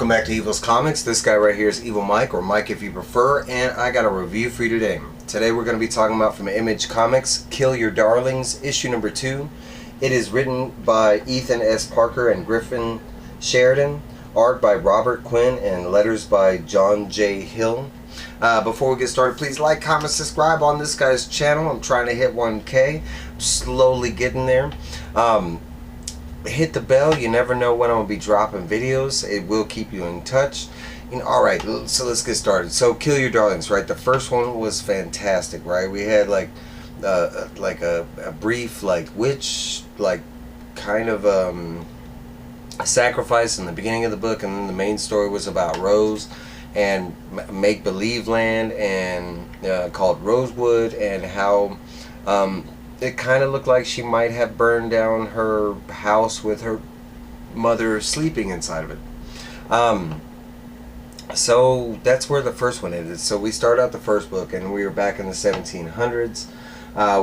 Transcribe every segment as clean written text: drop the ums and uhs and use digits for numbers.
Welcome back to Evil's Comics. This guy right here is Evil Mike, or Mike if you prefer, and I got a review for you today. Today we're going to be talking about from Image Comics, Kill Your Darlings, issue number 2. It is written by Ethan S. Parker and Griffin Sheridan, art by Robert Quinn, and letters by John J. Hill. Before we get started, please like, comment, subscribe on this guy's channel. I'm trying to hit 1K. I'm slowly getting there. Hit the bell. You never know when I'm going to be dropping videos. It will keep you in touch. Alright, so let's get started. So, Kill Your Darlings, right? The first one was fantastic, right? We had like a brief, witch, kind of a sacrifice in the beginning of the book, and then the main story was about Rose and make-believe land, and called Rosewood, and how it kind of looked like she might have burned down her house with her mother sleeping inside of it. So that's where the first one ended. So we start out the first book, and we were back in the 1700s.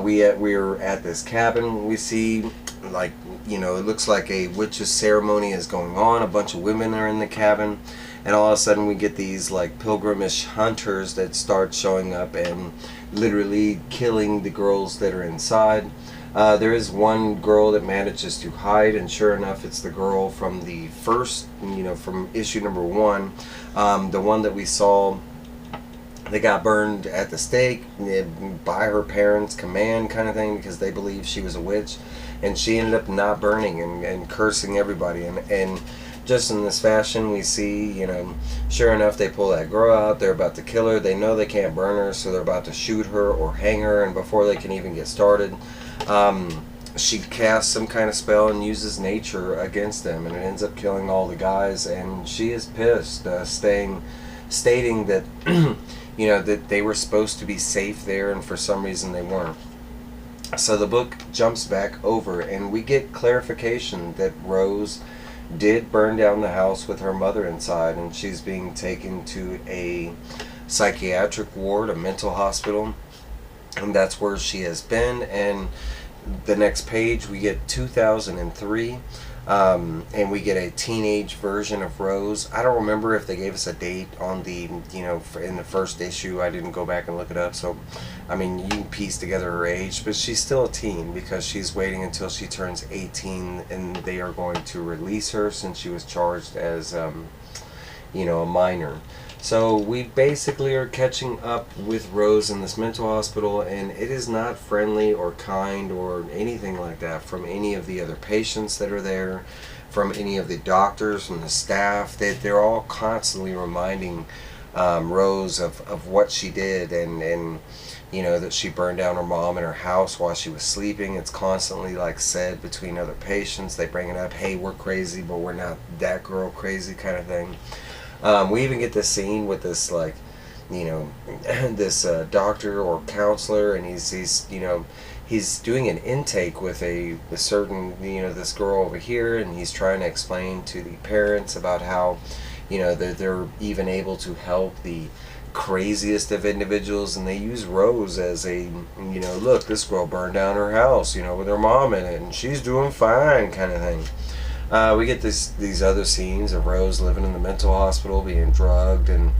We were at this cabin. We see, it looks like a witch's ceremony is going on. A bunch of women are in the cabin, and all of a sudden we get these pilgrimish hunters that start showing up and literally killing the girls that are inside. There is one girl that manages to hide, and sure enough, it's the girl from the first, from issue number 1, the one that we saw that got burned at the stake by her parents' command, kind of thing, because they believed she was a witch, and she ended up not burning and cursing everybody. And just in this fashion, we see, sure enough, they pull that girl out. They're about to kill her. They know they can't burn her, so they're about to shoot her or hang her. And before they can even get started, she casts some kind of spell and uses nature against them, and it ends up killing all the guys. And she is pissed, stating that, that they were supposed to be safe there, and for some reason they weren't. So the book jumps back over, and we get clarification that Rose did burn down the house with her mother inside, and she's being taken to a psychiatric ward, a mental hospital, and that's where she has been. And the next page we get 2003, and we get a teenage version of Rose. I don't remember if they gave us a date on the, in the first issue. I didn't go back and look it up, so I mean, you can piece together her age, but she's still a teen because she's waiting until she turns 18, and they are going to release her since she was charged as, a minor. So we basically are catching up with Rose in this mental hospital, and it is not friendly or kind or anything like that from any of the other patients that are there, from any of the doctors, from the staff. They're all constantly reminding Rose of what she did, and that she burned down her mom and her house while she was sleeping. It's constantly said between other patients. They bring it up, hey, we're crazy, but we're not that girl crazy, kind of thing. We even get this scene with this this doctor or counselor, and he's doing an intake with a certain this girl over here, and he's trying to explain to the parents about how that they're even able to help the craziest of individuals, and they use Rose as a look, this girl burned down her house with her mom in it, and she's doing fine, kind of thing. We get these other scenes of Rose living in the mental hospital, being drugged and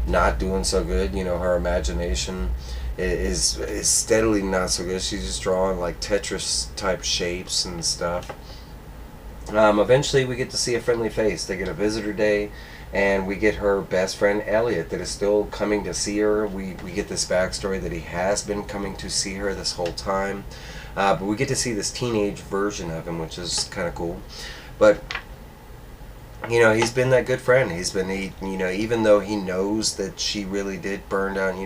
not doing so good. Her imagination is steadily not so good. She's just drawing Tetris type shapes and stuff. Eventually we get to see a friendly face. They get a visitor day, and we get her best friend Elliot that is still coming to see her. We get this backstory that he has been coming to see her this whole time, but we get to see this teenage version of him, which is kind of cool. But he's been that good friend. He's been, even though he knows that she really did burn down,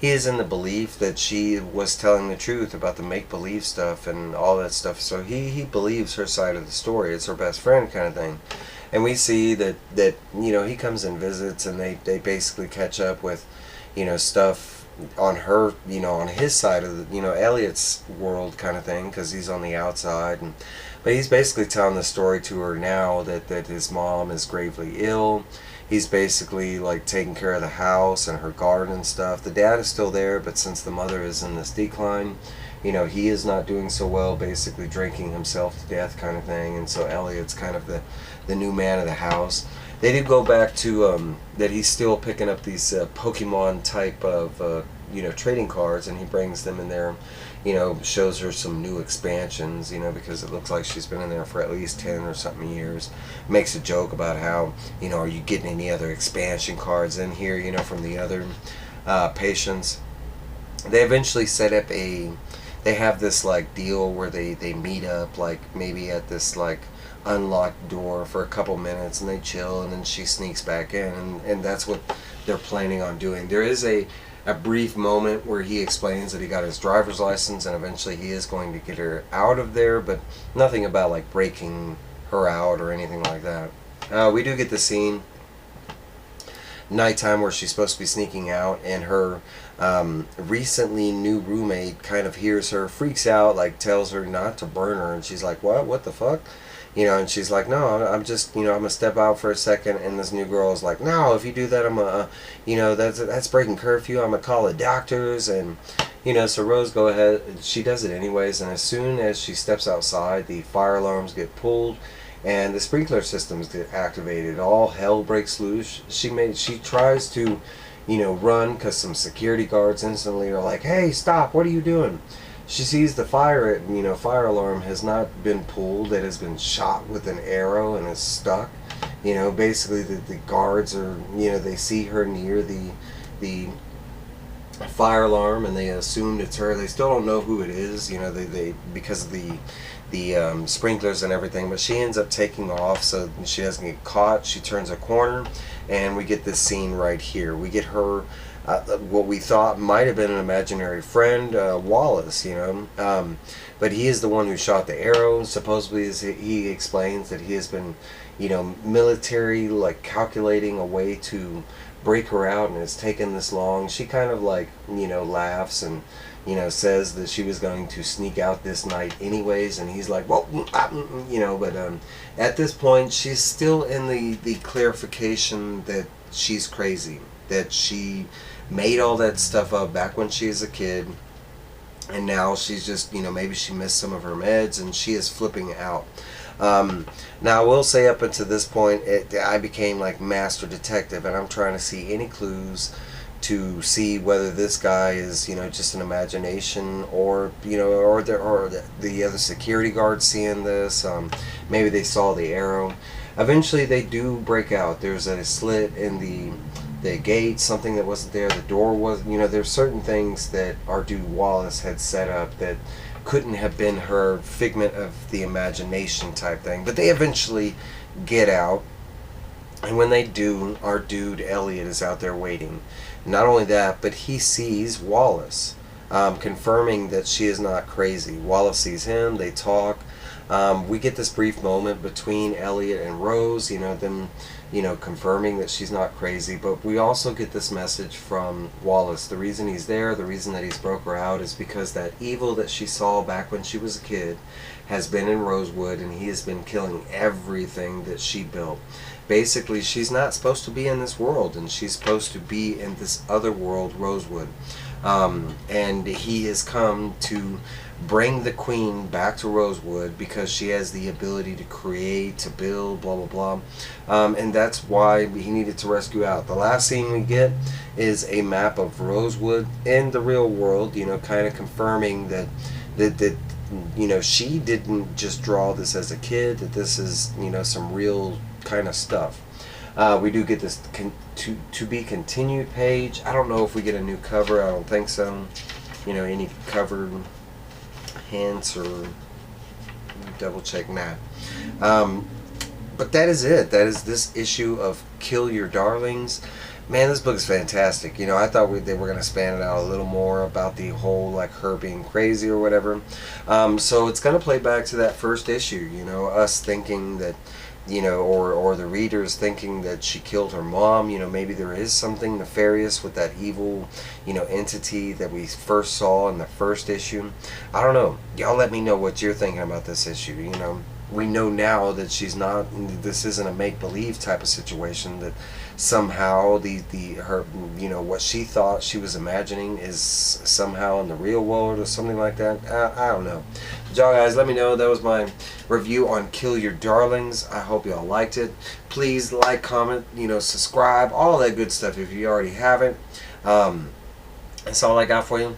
he is in the belief that she was telling the truth about the make-believe stuff and all that stuff. So he believes her side of the story. It's her best friend, kind of thing. And we see that he comes and visits, and they basically catch up with stuff on her, on his side of the, Elliot's world, kind of thing, because he's on the outside. But he's basically telling the story to her now that his mom is gravely ill. He's basically taking care of the house and her garden and stuff. The dad is still there, but since the mother is in this decline, he is not doing so well, basically drinking himself to death, kind of thing. And so Elliot's kind of the new man of the house. They do go back to that he's still picking up these Pokemon type of trading cards, and he brings them in there. Shows her some new expansions, because it looks like she's been in there for at least 10 or something years. Makes a joke about how, are you getting any other expansion cards in here, from the other patients. They eventually set up they have this like deal where they meet up like maybe at this like unlocked door for a couple minutes, and they chill, and then she sneaks back in, and that's what they're planning on doing. There is a brief moment where he explains that he got his driver's license, and eventually he is going to get her out of there, but nothing about like breaking her out or anything like that. We do get the scene nighttime where she's supposed to be sneaking out, and her recently new roommate kind of hears her, freaks out, like tells her not to burn her, and she's like, what the fuck? And she's like, no, I'm just, I'm gonna step out for a second. And this new girl is like, no, if you do that, I'm gonna, that's breaking curfew. I'm gonna call the doctors. And, so Rose go ahead, she does it anyways. And as soon as she steps outside, the fire alarms get pulled and the sprinkler systems get activated. All hell breaks loose. She tries to, run, because some security guards instantly are like, hey, stop, what are you doing? She sees the fire alarm has not been pulled. It has been shot with an arrow and is stuck. Basically the guards are, they see her near the fire alarm, and they assumed it's her. They still don't know who it is, they because of the sprinklers and everything, but she ends up taking off so she doesn't get caught. She turns a corner, and we get this scene right here. We get her what we thought might have been an imaginary friend, Wallace, but he is the one who shot the arrow. Supposedly, he explains that he has been, military, like calculating a way to break her out, and it's taken this long. She kind of like, laughs and, says that she was going to sneak out this night anyways, and he's like, well, but at this point, she's still in the clarification that she's crazy, that she made all that stuff up back when she was a kid, and now she's just, maybe she missed some of her meds, and she is flipping out. Now I will say, up until this point, I became like master detective, and I'm trying to see any clues to see whether this guy is, just an imagination, or or the other security guards seeing this. Maybe they saw the arrow. Eventually they do break out. There's a slit in the gate, something that wasn't there. The door was, there's certain things that our dude Wallace had set up that couldn't have been her figment of the imagination type thing. But they eventually get out, and when they do, our dude Elliot is out there waiting. Not only that, but he sees Wallace, confirming that she is not crazy. Wallace sees him, they talk. We get this brief moment between Elliot and Rose, them confirming that she's not crazy. But we also get this message from Wallace. The reason he's there, the reason that he's broke her out, is because that evil that she saw back when she was a kid has been in Rosewood, and he has been killing everything that she built. Basically, she's not supposed to be in this world, and she's supposed to be in this other world, Rosewood. And he has come to bring the queen back to Rosewood because she has the ability to create, to build, blah blah blah, and that's why he needed to rescue out. The last scene we get is a map of Rosewood in the real world, kind of confirming that she didn't just draw this as a kid, that this is some real kind of stuff. We do get this to be continued page. I don't know if we get a new cover. I don't think so. Any cover hints or double check that. But that is it. That is this issue of Kill Your Darlings. Man, this book is fantastic. I thought they were going to span it out a little more about the whole, like, her being crazy or whatever. So it's going to play back to that first issue, us thinking that, or the readers thinking that she killed her mom. Maybe there is something nefarious with that evil, entity that we first saw in the first issue. I don't know. Y'all let me know what you're thinking about this issue, we know now that she's not. This isn't a make-believe type of situation. That somehow her, you know, what she thought she was imagining is somehow in the real world or something like that. I don't know. But y'all guys, let me know. That was my review on Kill Your Darlings. I hope y'all liked it. Please like, comment, you know, subscribe, all that good stuff if you already haven't. That's all I got for you.